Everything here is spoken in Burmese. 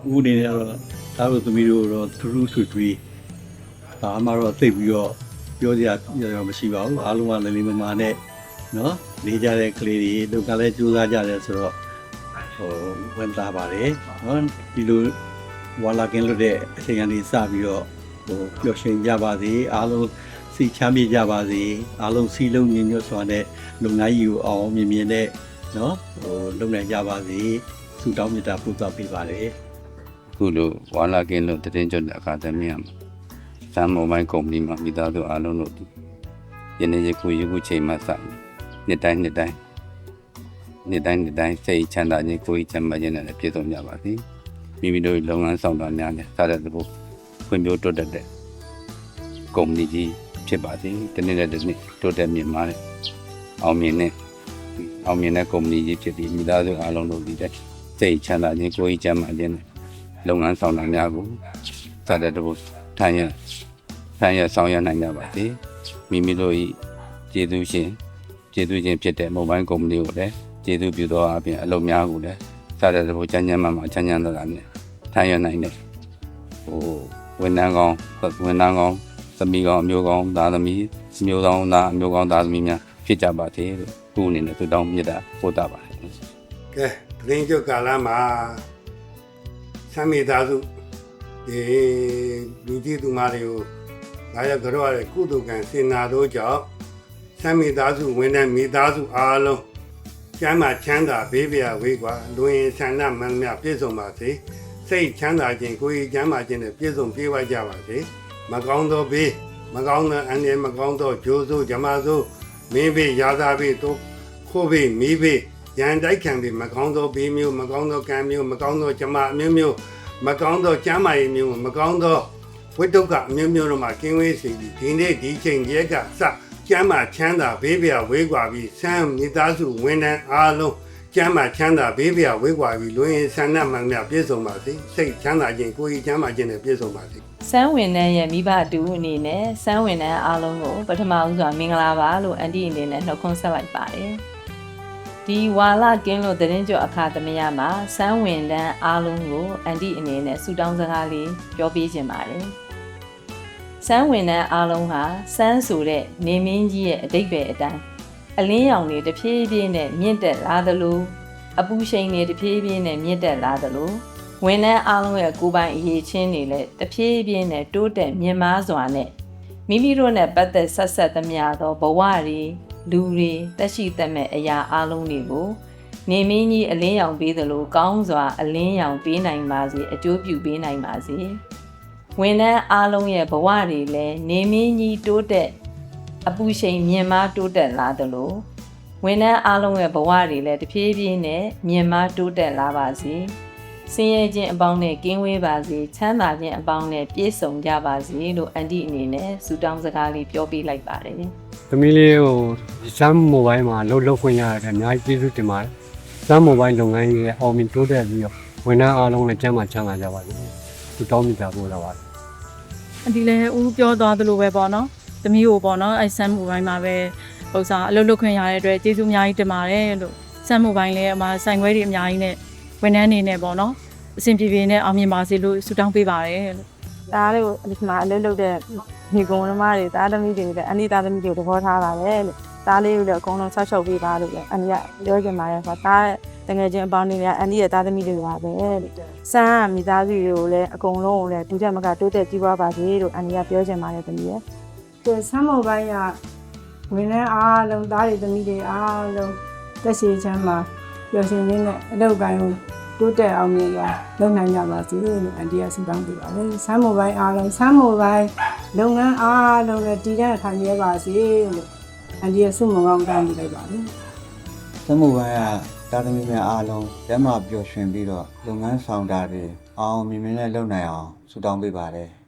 ဦးနေတော့ဒါတို့သမီးတို့တော့သူတို့ဆွေတွေဒါမှတော့သိပြီးတော့ပြောကြရမရှိပါဘူးအားလုံးကလည်းလေးမမာနဲ့နော်နေကြတဲ့ကလေးတွေတို့ကလည်းကြိုးစားကြတယ်ဆိုတော့ဝန်တာပါတယ်နော်ဒီလိုဝါလာကင်းလို့တဲ့အချိန်ကနေစပြီးတော့ပျော်ရွှင်ကြပါစေအားလုံးစီချမ်းမြေ့ကြပါစေအားလုံးစီလုံးညီညွတ်စွာနဲ့လုံနိုင်ယူအောင်မြင်မြင်နဲ့နော်လုံနိုင်ကြပါစေဆုတောင်းမေတ္တာပို့သပေးပါတယ်အခုလိုဝါလာကင်းလို့တည်င်းကျွတ်အခါသမီးရမှာစမ်းမိုဘိုင်းကုမ္ပဏီမှာမိသားစုအားလုံးတို့ယနေ့ယခုချိန်မှစနှစ်တိုင်းစိတ်ချမ်းသာခြင်းကိုယ်ချမ်းသာခြင်းနဲ့ပြည့်စုံကြပါစေမိမိတို့လုပ်ငန်းဆောင်တာများနဲ့စားတဲ့သဘောဖွံ့ဖြိုးတိုးတက်တဲ့ကုမ္ပဏီကြီးဖြစ်ပါစေတနေ့နဲ့တနေ့တိုးတက်မြင့်မားတဲ့အောင်မြင်တဲ့ကုမ္ပဏီကြီးဖြစ်ပြီးမိသားစုအားလုံးတို့ဒီတဲ့စိတ်ချမ်းသာခြင်းကိုယ်ချမ်းသာခြင်းနဲ့လုပ်ငန်းဆောင်တာများကိုစားတဲ့သဘောထမ်းရဆောင်ရနိုင်ကြပါစေမိမိတို့ဤကျေးဇူးရှင်ဖြစ်တဲ့မိုဘိုင်းကုမ္ပဏီကိုလည်းကျေးဇူးပြုသောအပြင်အလုပ်များကိုလည်းစားတဲ့သဘောချမ်းသာချမ်းသာနဲ့ထမ်းရနိုင်တဲ့ဝန်ထမ်းကောင်းသမီးကောင်းအမျိုးကောင်းသားသမီးမျိုးကောင်းသားအမျိုးကောင်းသားသမီးများဖြစ်ကြပါစေလို့ခုအနေနဲ့သူတောင်းမြတ်တာပို့တာပါတယ်ကဲသတင်းကြကာလမှာဆမ်းမိသားစုဒီလူကြီးသူမတွေကိုဒါရကြောရတဲ့ကုသိုလ်ကံစင်နာတို့ကြောင့်ဆမ်းမိသားစုဝင်တဲ့မိသားစုအားလုံးကျမ်းမာချမ်းသာဘေးပြဝေးကွာလူရင်ဆန္ဒမှန်မြပြည့်စုံပါစေစိတ်ချမ်းသာခြင်းကိုယ်ကျမ်းမာခြင်းနဲ့ပြည့်စုံပြေဝကြပါစေမကောင်းသောဘေးမကောင်းသောအန္တရာယ်မကောင်းသောဂျိုးဆိုးဂျမားဆိုးမင်းဘေးရာသာဘေးတို့ခိုးဘေးမီးဘေးရန်တိုက်ခံဘေးမကောင်းသောဘေးမျိုးမကောင်းသောကံမျိုးမကောင်းသောဂျမားအမျိုးမျိုးမကောင်းသောကျမ်းမာရေးမျိုးမကောင်းသောဝိတုကအမျိုးမျိုးတို့မှာကင်းဝေးစေပြီးဒီနေ့ဒီချိန်ကြီးကစကျမ်းမာချမ်းသာဘေးပြဝေးကွာပြီးဆမ်းမိသားစုဝန်ထမ်းအားလုံးကျမ်းမာချမ်းသာဘေးပြဝေးကွာပြီးလူရင်ဆန္ဒမှန်မြပြည့်စုံပါစေစိတ်ချမ်းသာခြင်းကိုယ်ကြီးချမ်းသာခြင်းနဲ့ပြည့်စုံပါစေစမ်းဝင်နှန်းရဲ့မိဘတူအနေနဲ့စမ်းဝင်နှန်းအားလုံးကိုပထမဦးစွာမင်္ဂလာပါလို့အန်တီအနေနဲ့နှုတ်ခွန်းဆက်လိုက်ပါတယ်ဒီဝါလာကင်းလို့သတင်းကြွအခါသမယမှာစမ်းဝင်နှန်းအားလုံးကိုအန်တီအနေနဲ့ဆုတောင်းစကားလေးပြောပေးခြင်းပါတယ်စမ်းဝင်နှန်းအားလုံးဟာစမ်းဆိုတဲ့နေမင်းကြီးရဲ့အတိတ်ပဲအတိုင်းအလင်းရောင်တွေတဖြည်းဖြည်းနဲ့မြင့်တက်လာသလိုအပူရှိန်တွေတဖြည်းဖြည်းနဲ့မြင့်တက်လာသလိုဝန်ထမ်းအားလုံးရဲ့ကိုယ်ပိုင်အရေးချင်းတွေလည်းတဖြည်းဖြည်းနဲ့တိုးတက်မြင့်မားစွာနဲ့မိမိတို့နဲ့ပတ်သက်ဆက်သမျှသောဘဝတွေလူတွေတက်ရှိသက်မဲ့အရာအားလုံးတွေကိုနေမင်းကြီးအလင်းရောင်ပေးသလိုကောင်းစွာအလင်းရောင်ပေးနိုင်ပါစေအကျိုးပြုပေးနိုင်ပါစေဝန်ထမ်းအားလုံးရဲ့ဘဝတွေလည်းနေမင်းကြီးတိုးတက်အပူရှိန်မြင့်မားတိုးတက်လာသလိုဝန်ထမ်းအားလုံးရဲ့ဘဝတွေလည်းတဖြည်းဖြည်းနဲ့မြင့်မားတိုးတက်လာပါစေဆင်းရဲခြင်းအပေါင်းနဲ့ကင်းဝေးပါစေချမ်းသာခြင်းအပေါင်းနဲ့ပြည့်စုံကြပါစေလို့အန်တီအနေနဲ့ဆုတောင်းစကားလေးပြောပေးလိုက်ပါတယ်။သမီးလေးစမ်းမိုဘိုင်းမှာလှုပ်ခွင့်ရတယ်အများကြီးကျေးဇူးတင်ပါတယ်။စမ်းမိုဘိုင်းလုပ်ငန်းကြီးရဲ့အောင်မြင်တိုးတက်ပြီးတော့ဝန်ထမ်းအားလုံးလည်းကျန်းမာချမ်းသာကြပါစေ။ဆုတောင်းမြတ်တာပို့လာပါတယ်။အန်တီလည်းဦးပြောသွားသလိုပဲပေါ့နော်။သမီးကိုပေါ့နော်အဲစမ်းမိုဘိုင်းမှာပဲဥစားအလုပ်ခွင့်ရတဲ့အတွက်ကျေးဇူးအများကြီးတင်ပါတယ်လို့စမ်းမိုဘိုင်းလည်းအမဆိုင်ခွဲတွေအများကြီးနဲ့ဝန်ထမ်းနေနဲ့ပေါ့နော်အဆင်ပြေပြေနဲ့အောင်မြင်ပါစေလို့ဆုတောင်းပေးပါတယ်လို့ဒါလေးကိုဒီမှာအလုပ်လုပ်တဲ့ညီကောင်သမားတွေသားသမီးတွေလည်းအန်တီသားသမီးတွေသဘောထားပါတယ်လို့သားလေးကိုလည်းအကုန်လုံးဆောက်ရှောက်ပေးပါလို့လည်းအန်တီကပြောချင်ပါတယ်ဆိုတော့တငယ်ချင်းအပေါင်းတွေလည်းအန်တီရဲ့သားသမီးတွေပါပဲလို့စမ်းမိသားစုတွေကိုလည်းအကုန်လုံးကိုလည်းဒုချက်မကတိုးတက်ကြီးပွားပါစေလို့အန်တီကပြောချင်ပါတယ်သမီးရဲ့ဒီဆမ်းမောပိုင်းကဝင်နေအားလုံးသားတွေသမီးတွေအားလုံးတက်ရှိချမ်းမှာပျော်ရွှင်ခြင်းနဲ့အလုပ်ကိုင်းကိုတိုးတက်အောင်မြင်လုပ်နိုင်ကြပါစေလို့အန်တီကဆုတောင်းပေးပါတယ်။ဆမ်းမိုဘိုင်းအားလုံးဆမ်းမိုဘိုင်းလုပ်ငန်းအားလုံးလည်းတည်တဲ့ထိုင်ရပါစေလို့အန်တီကဆုမကောင်းတောင်းပေးလိုက်ပါတယ်။ဆမ်းမိုဘိုင်းကတာသမီများအားလုံးကျမ်းမာပျော်ရွှင်ပြီးတော့လုပ်ငန်းဆောင်တာတွေအောင်မြင်မြင်နဲ့လုပ်နိုင်အောင်ဆုတောင်းပေးပါတယ်။